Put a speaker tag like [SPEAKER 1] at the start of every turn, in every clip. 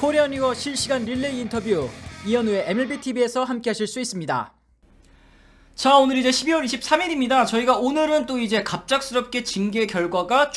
[SPEAKER 1] 코리안리거 실시간 릴레이 인터뷰 이현우의 MLBTV에서 함께 하실 수 있습니다.
[SPEAKER 2] 자, 오늘 이제 12월 23일입니다. 저희가 오늘은 또 이제 갑작스럽게 징계 결과가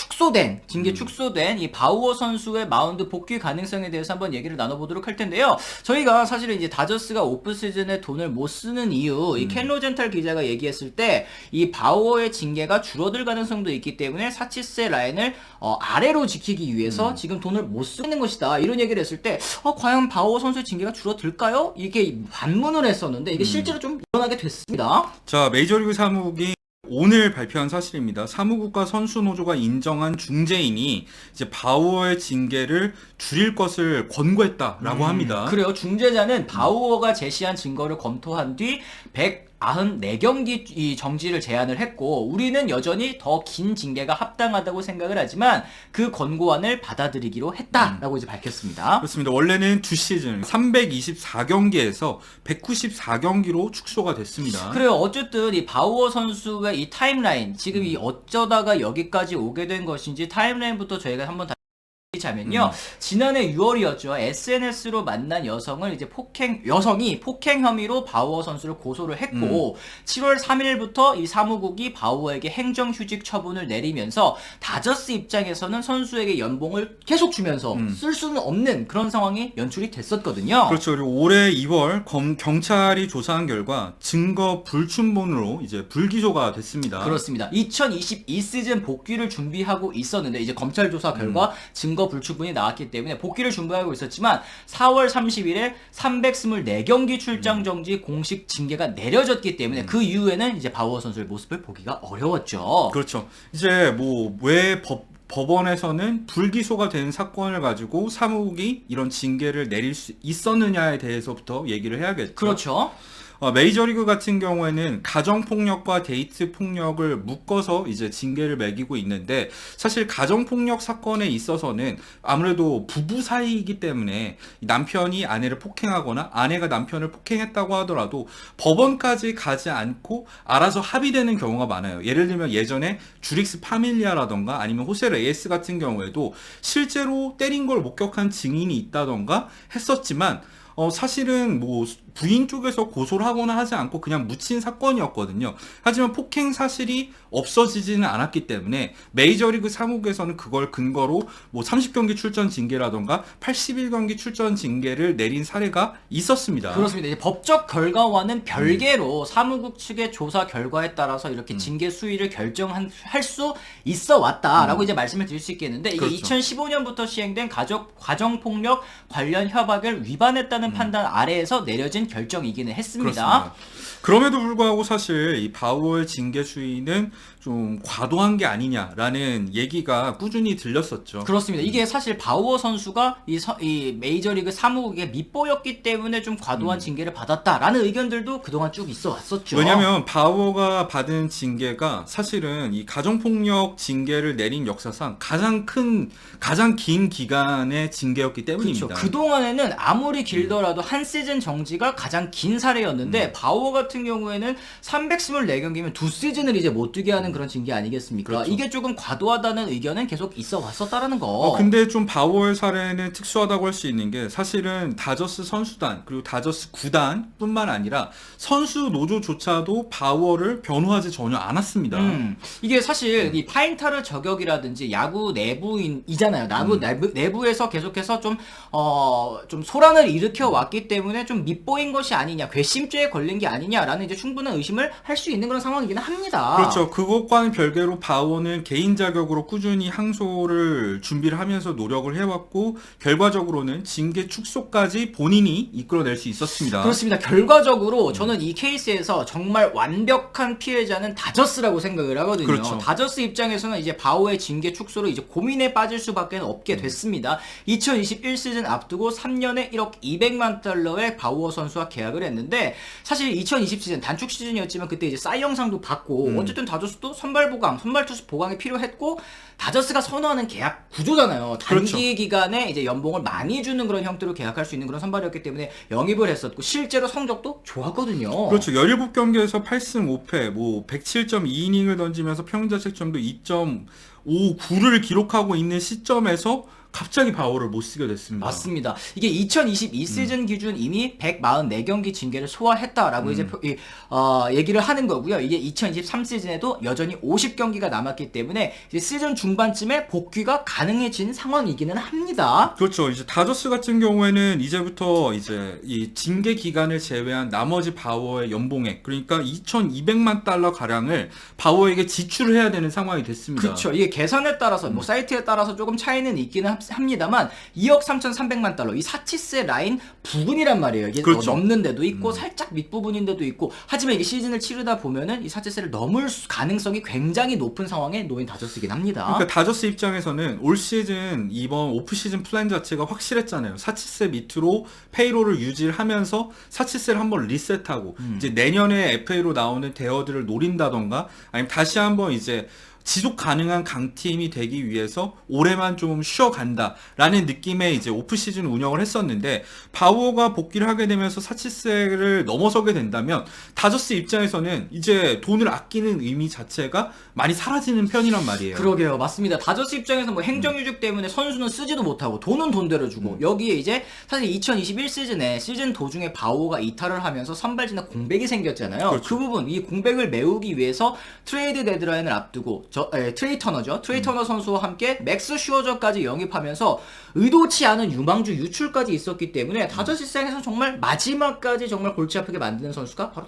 [SPEAKER 2] 징계 축소된 이 바우어 선수의 마운드 복귀 가능성에 대해서 한번 얘기를 나눠보도록 할 텐데요. 저희가 사실은 이제 다저스가 오프 시즌에 돈을 못 쓰는 이유, 이 켄 로젠탈 기자가 얘기했을 때 이 바우어의 징계가 줄어들 가능성도 있기 때문에 사치스의 라인을 아래로 지키기 위해서 지금 돈을 못 쓰는 것이다. 이런 얘기를 했을 때 과연 바우어 선수의 징계가 줄어들까요? 이렇게 반문을 했었는데 이게 실제로 좀 일어나게 됐습니다.
[SPEAKER 3] 자, 메이저리그 사무국이 오늘 발표한 사실입니다. 사무국과 선수노조가 인정한 중재인이 이제 바우어의 징계를 줄일 것을 권고했다라고 합니다.
[SPEAKER 2] 그래요. 중재자는 바우어가 제시한 증거를 검토한 뒤 194경기 이 정지를 제안을 했고, 우리는 여전히 더 긴 징계가 합당하다고 생각을 하지만 그 권고안을 받아들이기로 했다라고 이제 밝혔습니다.
[SPEAKER 3] 그렇습니다. 원래는 2시즌 324경기에서 194경기로 축소가 됐습니다.
[SPEAKER 2] 그래요. 어쨌든 이 바우어 선수의 이 타임라인, 지금 이 어쩌다가 여기까지 오게 된 것인지 타임라인부터 저희가 한번 자면요. 지난해 6월이었죠. SNS로 만난 여성을 이제 여성이 폭행 혐의로 바우어 선수를 고소를 했고 7월 3일부터 이 사무국이 바우어에게 행정휴직 처분을 내리면서 다저스 입장에서는 선수에게 연봉을 계속 주면서 쓸 수는 없는 그런 상황이 연출이 됐었거든요.
[SPEAKER 3] 그렇죠. 그리고 올해 2월 경찰이 조사한 결과 증거 불충분으로 이제 불기소가 됐습니다.
[SPEAKER 2] 그렇습니다. 2022 시즌 복귀를 준비하고 있었는데 이제 검찰 조사 결과 증거 불충분이 나왔기 때문에 복귀를 준비하고 있었지만 4월 30일에 324경기 출장 정지 공식 징계가 내려졌기 때문에 그 이후에는 이제 바우어 선수의 모습을 보기가 어려웠죠.
[SPEAKER 3] 그렇죠. 이제 뭐 왜 법원에서는 불기소가 된 사건을 가지고 사무국이 이런 징계를 내릴 수 있었느냐에 대해서부터 얘기를 해야겠죠.
[SPEAKER 2] 그렇죠.
[SPEAKER 3] 메이저리그 같은 경우에는 가정폭력과 데이트폭력을 묶어서 이제 징계를 매기고 있는데, 사실 가정폭력 사건에 있어서는 아무래도 부부 사이이기 때문에 남편이 아내를 폭행하거나 아내가 남편을 폭행했다고 하더라도 법원까지 가지 않고 알아서 합의되는 경우가 많아요. 예를 들면 예전에 주릭스 파밀리아라던가 아니면 호세 레이스 같은 경우에도 실제로 때린 걸 목격한 증인이 있다던가 했었지만 사실은 뭐 부인 쪽에서 고소를 하거나 하지 않고 그냥 묻힌 사건이었거든요. 하지만 폭행 사실이 없어지지는 않았기 때문에 메이저리그 사무국에서는 그걸 근거로 뭐 30경기 출전 징계라던가 81경기 출전 징계를 내린 사례가 있었습니다.
[SPEAKER 2] 그렇습니다. 이제 법적 결과와는 별개로 사무국 측의 조사 결과에 따라서 이렇게 징계 수위를 결정할 수 있어 왔다라고 이제 말씀을 드릴 수 있겠는데, 이게
[SPEAKER 3] 그렇죠.
[SPEAKER 2] 2015년부터 시행된 가정폭력 관련 협약을 위반했다는 판단 아래에서 내려진 결정이기는 했습니다.
[SPEAKER 3] 그렇습니다. 그럼에도 불구하고 사실 이 바우어의 징계 수위는 좀 과도한 게 아니냐라는 얘기가 꾸준히 들렸었죠.
[SPEAKER 2] 그렇습니다. 이게 사실 바우어 선수가 이 메이저리그 사무국에 밑보였기 때문에 좀 과도한 징계를 받았다라는 의견들도 그동안 쭉 있어 왔었죠.
[SPEAKER 3] 왜냐하면 바우어가 받은 징계가 사실은 이 가정폭력 징계를 내린 역사상 가장 긴 기간의 징계였기 때문입니다.
[SPEAKER 2] 그렇죠. 그동안에는 아무리 길더라도 한 시즌 정지가 가장 긴 사례였는데 바우어 같은 경우에는 324경기면 2시즌을 이제 못 뛰게 하는 그런 징계 아니겠습니까?
[SPEAKER 3] 그렇죠.
[SPEAKER 2] 이게 조금 과도하다는 의견은 계속 있어 왔었다라는 거.
[SPEAKER 3] 근데 좀 바우어의 사례는 특수하다고 할 수 있는 게, 사실은 다저스 선수단 그리고 다저스 구단 뿐만 아니라 선수 노조조차도 바우어를 변호하지 전혀 않았습니다.
[SPEAKER 2] 이게 사실 이 파인타르 저격이라든지 야구 내부인이잖아요. 내부에서 계속해서 좀 소란을 일으켜 왔기 때문에 좀 밑보인 것이 아니냐, 괘씸죄에 걸린 게 아니냐라는 이제 충분한 의심을 할 수 있는 그런 상황이기는 합니다.
[SPEAKER 3] 그렇죠. 그것과는 별개로 바우어는 개인 자격으로 꾸준히 항소를 준비를 하면서 노력을 해왔고, 결과적으로는 징계 축소까지 본인이 이끌어낼 수 있었습니다.
[SPEAKER 2] 그렇습니다. 결과적으로 저는 이 케이스에서 정말 완벽한 피해자는 다저스라고 생각을 하거든요.
[SPEAKER 3] 그렇죠.
[SPEAKER 2] 다저스 입장에서는 이제 바우어의 징계 축소로 이제 고민에 빠질 수밖에 없게 됐습니다. 2021 시즌 앞두고 3년에 1억 200만 달러의 바우어 선수와 계약을 했는데, 사실 2020 시즌 단축 시즌이었지만 그때 이제 사이 영상도 받고 어쨌든 다저스도 선발 투수 보강이 필요했고, 다저스가 선호하는 계약 구조잖아요. 단기
[SPEAKER 3] 그렇죠.
[SPEAKER 2] 기간에 이제 연봉을 많이 주는 그런 형태로 계약할 수 있는 그런 선발이었기 때문에 영입을 했었고 실제로 성적도 좋았거든요.
[SPEAKER 3] 그렇죠. 17경기에서 8승 5패, 뭐 107.2이닝을 던지면서 평균자책점도 2.59를 기록하고 있는 시점에서 갑자기 바워를 못 쓰게 됐습니다.
[SPEAKER 2] 맞습니다. 이게 2022 시즌 기준 이미 144경기 징계를 소화했다라고 이제 얘기를 하는 거고요. 이게 2023 시즌에도 여전히 50경기가 남았기 때문에 이제 시즌 중반쯤에 복귀가 가능해진 상황이기는 합니다.
[SPEAKER 3] 그렇죠. 이제 다저스 같은 경우에는 이제부터 이제 이 징계 기간을 제외한 나머지 바워의 연봉액, 그러니까 2,200만 달러 가량을 바워에게 지출을 해야 되는 상황이 됐습니다.
[SPEAKER 2] 그렇죠. 이게 계산에 따라서 뭐 사이트에 따라서 조금 차이는 있기는 합니다만 2억 3,300만 달러 이 사치세 라인 부근이란 말이에요. 이게
[SPEAKER 3] 그렇죠.
[SPEAKER 2] 넘는 데도 있고 살짝 밑부분인데도 있고 하지만 이게 시즌을 치르다 보면은 이 사치세를 넘을 가능성이 굉장히 높은 상황에 놓인 다저스이긴 합니다.
[SPEAKER 3] 그러니까 다저스 입장에서는 올 시즌 이번 오프 시즌 플랜 자체가 확실했잖아요. 사치세 밑으로 페이로를 유지를 하면서 사치세를 한번 리셋하고 이제 내년에 FA로 나오는 대어들을 노린다던가 아니면 다시 한번 이제 지속 가능한 강팀이 되기 위해서 올해만 좀 쉬어간다라는 느낌의 이제 오프 시즌 운영을 했었는데 바우어가 복귀를 하게 되면서 사치세를 넘어서게 된다면 다저스 입장에서는 이제 돈을 아끼는 의미 자체가 많이 사라지는 편이란 말이에요.
[SPEAKER 2] 그러게요. 맞습니다. 다저스 입장에서 뭐 행정유직 때문에 선수는 쓰지도 못하고 돈은 돈대로 주고 여기에 이제 사실 2021 시즌에 시즌 도중에 바우어가 이탈을 하면서 선발진에 공백이 생겼잖아요.
[SPEAKER 3] 그렇죠.
[SPEAKER 2] 그 부분 이 공백을 메우기 위해서 트레이드 데드라인을 앞두고 트레이 터너죠. 트레이 터너 선수와 함께 맥스 슈어저까지 영입하면서 의도치 않은 유망주 유출까지 있었기 때문에 다저스 시장에서 정말 마지막까지 정말 골치 아프게 만드는 선수가 바로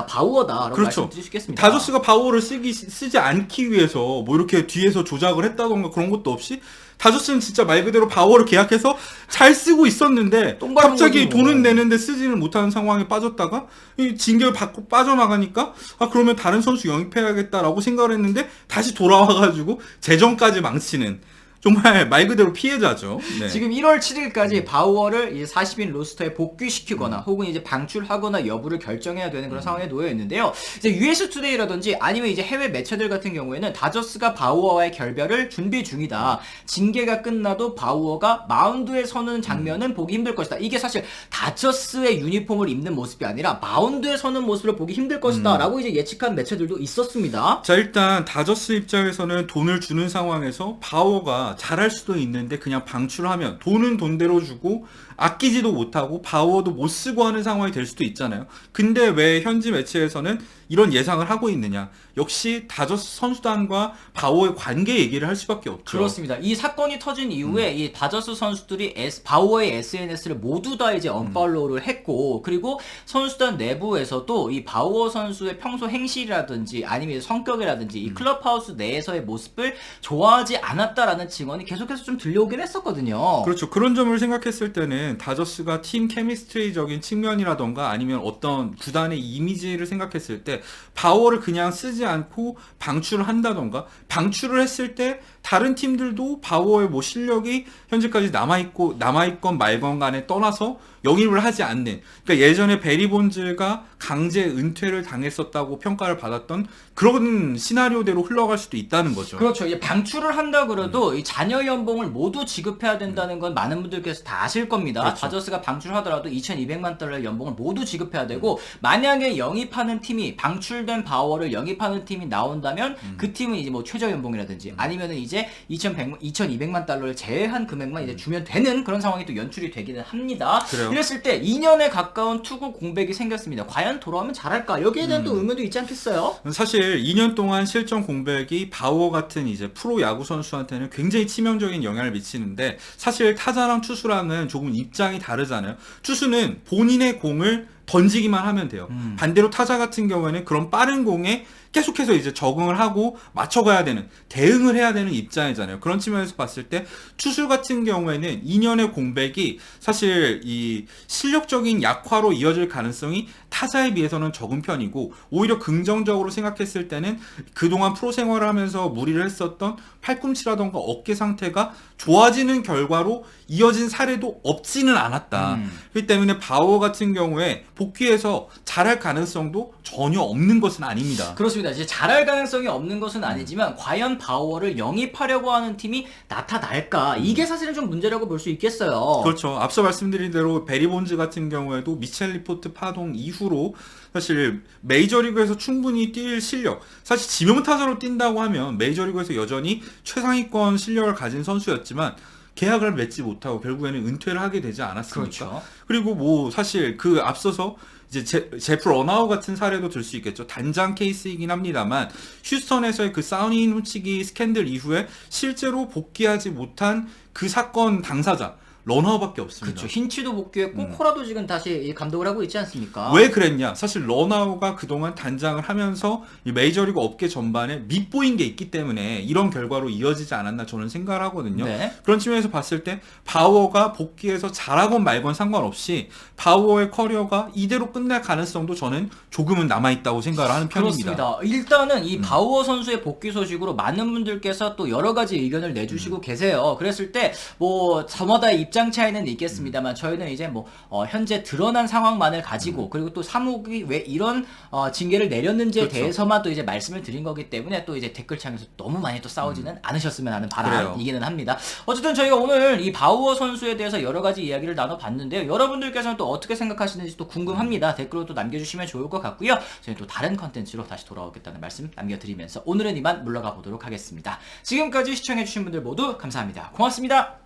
[SPEAKER 2] 바우어다라고
[SPEAKER 3] 그렇죠.
[SPEAKER 2] 말씀드릴 수 있겠습니다.
[SPEAKER 3] 다저스가 바우어를 쓰지 않기 위해서 뭐 이렇게 뒤에서 조작을 했다던가 그런 것도 없이 다저스는 진짜 말 그대로 바우어를 계약해서 잘 쓰고 있었는데 갑자기
[SPEAKER 2] 뭐.
[SPEAKER 3] 돈은 내는데 쓰지는 못하는 상황에 빠졌다가 이 징계를 받고 빠져나가니까 아 그러면 다른 선수 영입해야겠다라고 생각을 했는데 다시 돌아와가지고 재정까지 망치는 정말 말 그대로 피해자죠. 네.
[SPEAKER 2] 지금 1월 7일까지 바우어를 이제 40인 로스터에 복귀시키거나 혹은 이제 방출하거나 여부를 결정해야 되는 그런 상황에 놓여 있는데요. 이제 US 투데이라든지 아니면 이제 해외 매체들 같은 경우에는 다저스가 바우어와의 결별을 준비 중이다. 징계가 끝나도 바우어가 마운드에 서는 장면은 보기 힘들 것이다. 이게 사실 다저스의 유니폼을 입는 모습이 아니라 마운드에 서는 모습을 보기 힘들 것이다라고 이제 예측한 매체들도 있었습니다.
[SPEAKER 3] 자 일단 다저스 입장에서는 돈을 주는 상황에서 바우어가 잘할 수도 있는데 그냥 방출하면 돈은 돈대로 주고 아끼지도 못하고 바우어도 못 쓰고 하는 상황이 될 수도 있잖아요. 근데 왜 현지 매체에서는 이런 예상을 하고 있느냐? 역시 다저스 선수단과 바우어의 관계 얘기를 할 수밖에 없죠.
[SPEAKER 2] 그렇습니다. 이 사건이 터진 이후에 이 다저스 선수들이 바우어의 SNS를 모두 다 이제 언팔로우를 했고 그리고 선수단 내부에서도 이 바우어 선수의 평소 행실이라든지 아니면 성격이라든지 이 클럽하우스 내에서의 모습을 좋아하지 않았다라는 증언이 계속해서 좀 들려오긴 했었거든요.
[SPEAKER 3] 그렇죠. 그런 점을 생각했을 때는 다저스가 팀 케미스트리적인 측면이라던가 아니면 어떤 구단의 이미지를 생각했을 때 바우어를 그냥 쓰지 않고 방출을 한다던가 방출을 했을 때 다른 팀들도 바우어의 뭐 실력이 현재까지 남아있건 말건 간에 떠나서 영입을 하지 않는, 그러니까 예전에 베리 본즈가 강제 은퇴를 당했었다고 평가를 받았던 그런 시나리오대로 흘러갈 수도 있다는 거죠.
[SPEAKER 2] 그렇죠. 이제 방출을 한다 그래도 이 자녀 연봉을 모두 지급해야 된다는 건 많은 분들께서 다 아실 겁니다.
[SPEAKER 3] 그렇죠.
[SPEAKER 2] 다저스가 방출하더라도 2,200만 달러의 연봉을 모두 지급해야 되고 만약에 영입하는 팀이 방출된 바우어를 영입하는 팀이 나온다면 그 팀은 이제 뭐 최저 연봉이라든지 아니면은 이제 2,200만 달러를 제외한 금액만 이제 주면 되는 그런 상황이 또 연출이 되기는 합니다.
[SPEAKER 3] 그래요.
[SPEAKER 2] 이랬을 때 2년에 가까운 투구 공백이 생겼습니다. 과연 돌아오면 잘할까? 여기에 대한 또 의문도 있지 않겠어요?
[SPEAKER 3] 사실 2년 동안 실전 공백이 바우어 같은 이제 프로 야구 선수한테는 굉장히 치명적인 영향을 미치는데 사실 타자랑 투수랑은 조금 입장이 다르잖아요. 투수는 본인의 공을 던지기만 하면 돼요. 반대로 타자 같은 경우에는 그런 빠른 공에 계속해서 이제 적응을 하고 맞춰가야 되는, 대응을 해야 되는 입장이잖아요. 그런 측면에서 봤을 때 투수 같은 경우에는 2년의 공백이 사실 이 실력적인 약화로 이어질 가능성이 타자에 비해서는 적은 편이고 오히려 긍정적으로 생각했을 때는 그동안 프로 생활을 하면서 무리를 했었던 팔꿈치라던가 어깨 상태가 좋아지는 결과로 이어진 사례도 없지는 않았다. 그렇기 때문에 바우어 같은 경우에 복귀해서 잘할 가능성도 전혀 없는 것은 아닙니다.
[SPEAKER 2] 그렇습니다. 이제 잘할 가능성이 없는 것은 아니지만 과연 바우어를 영입하려고 하는 팀이 나타날까? 이게 사실은 좀 문제라고 볼 수 있겠어요.
[SPEAKER 3] 그렇죠. 앞서 말씀드린 대로 베리 본즈 같은 경우에도 미첼 리포트 파동 이후로 사실 메이저리그에서 충분히 뛸 실력, 사실 지명타자로 뛴다고 하면 메이저리그에서 여전히 최상위권 실력을 가진 선수였지만 계약을 맺지 못하고 결국에는 은퇴를 하게 되지 않았습니까?
[SPEAKER 2] 그렇죠.
[SPEAKER 3] 그리고 뭐 사실 그 앞서서 이제 제프 러나우 같은 사례도 들 수 있겠죠. 단장 케이스이긴 합니다만 휴스턴에서의 그 사우니 훔치기 스캔들 이후에 실제로 복귀하지 못한 그 사건 당사자 러나우밖에 없습니다.
[SPEAKER 2] 그렇죠. 힌치도 복귀했고 코라도 지금 다시 감독을 하고 있지 않습니까?
[SPEAKER 3] 왜 그랬냐? 사실 러나우가 그동안 단장을 하면서 이 메이저리그 업계 전반에 밉보인 게 있기 때문에 이런 결과로 이어지지 않았나 저는 생각을 하거든요.
[SPEAKER 2] 네.
[SPEAKER 3] 그런 측면에서 봤을 때 바우어가 복귀해서 잘하건 말건 상관없이 바우어의 커리어가 이대로 끝날 가능성도 저는 조금은 남아있다고 생각을 하는 편입니다.
[SPEAKER 2] 그렇습니다. 일단은 이 바우어 선수의 복귀 소식으로 많은 분들께서 또 여러 가지 의견을 내주시고 계세요. 그랬을 때 뭐 저마다의 입장 차이는 있겠습니다만 저희는 이제 뭐 현재 드러난 상황만을 가지고 그리고 또 사무국이 왜 이런 징계를 내렸는지에
[SPEAKER 3] 그렇죠.
[SPEAKER 2] 대해서만 또 이제 말씀을 드린 거기 때문에 또 이제 댓글창에서 너무 많이 또 싸우지는 않으셨으면 하는
[SPEAKER 3] 그래요.
[SPEAKER 2] 바람이기는 합니다. 어쨌든 저희가 오늘 이 바우어 선수에 대해서 여러 가지 이야기를 나눠봤는데요. 여러분들께서는 또 어떻게 생각하시는지 또 궁금합니다. 댓글로 또 남겨주시면 좋을 것 같고요. 저희 또 다른 컨텐츠로 다시 돌아오겠다는 말씀 남겨드리면서 오늘은 이만 물러가 보도록 하겠습니다. 지금까지 시청해주신 분들 모두 감사합니다. 고맙습니다.